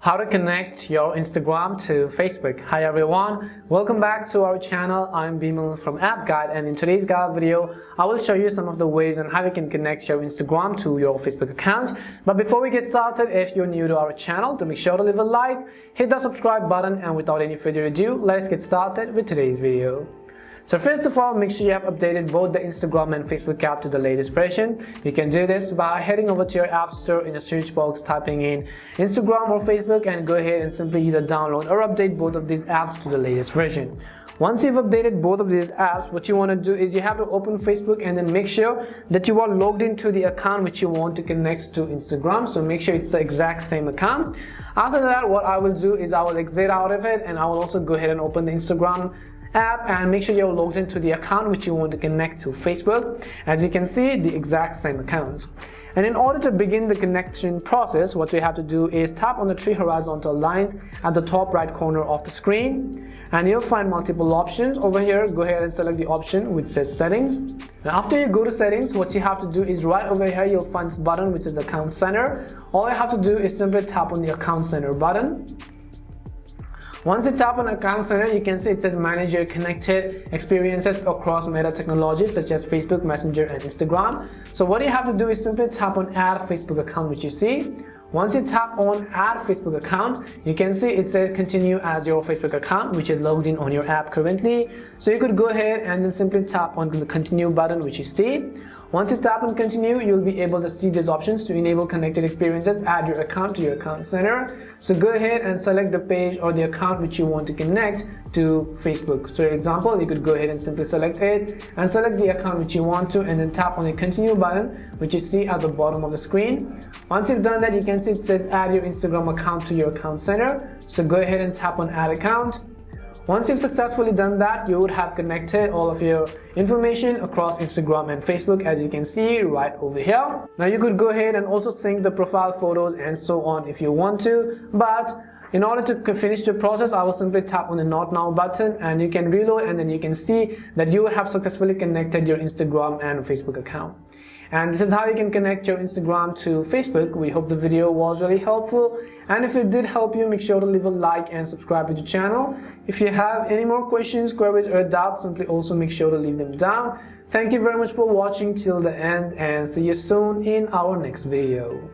How to connect your Instagram to Facebook. Hi everyone, welcome back to our channel. I'm Bimal from App Guide, and in today's guide video I will show you some of the ways on how you can connect your Instagram to your Facebook account. But before we get started, if you're new to our channel, to make sure to leave a like, hit the subscribe button, and without any further ado, let's get started with today's video. So first of all, make sure you have updated both the Instagram and Facebook app to the latest version. You can do this by heading over to your app store, in the search box typing in Instagram or Facebook, and go ahead and simply either download or update both of these apps to the latest version. Once you've updated both of these apps, what you want to do is you have to open Facebook and then make sure that you are logged into the account which you want to connect to Instagram. So make sure it's the exact same account. After that, what I will do is I will exit out of it, and I will also go ahead and open the Instagram app and make sure you're logged into the account which you want to connect to Facebook. As you can see, the exact same account. And in order to begin the connection process, what we have to do is tap on the three horizontal lines at the top right corner of the screen, and you'll find multiple options. Over here, go ahead and select the option which says settings. Now after you go to settings, what you have to do is right over here you'll find this button which is account center. All you have to do is simply tap on the account center button. Once you tap on Account Center, you can see it says manage your connected experiences across Meta technologies such as Facebook, Messenger, and Instagram. So what you have to do is simply tap on Add Facebook Account, which you see. Once you tap on Add Facebook Account, you can see it says continue as your Facebook account, which is logged in on your app currently. So you could go ahead and then simply tap on the continue button, which you see. Once you tap on continue, you'll be able to see these options to enable connected experiences, add your account to your account center. So go ahead and select the page or the account which you want to connect to Facebook. So for example, you could go ahead and simply select it and select the account which you want to, and then tap on the continue button which you see at the bottom of the screen. Once you've done that, you can see it says add your Instagram account to your account center. So go ahead and tap on add account. Once you've successfully done that, you would have connected all of your information across Instagram and Facebook, as you can see right over here. Now you could go ahead and also sync the profile photos and so on if you want to, but in order to finish the process, I will simply tap on the Not Now button, and you can reload, and then you can see that you have successfully connected your Instagram and Facebook account. And this is how you can connect your Instagram to Facebook. We hope the video was really helpful, and if it did help you, make sure to leave a like and subscribe to the channel. If you have any more questions, queries, or doubts, simply also make sure to leave them down. Thank you very much for watching till the end, and see you soon in our next video.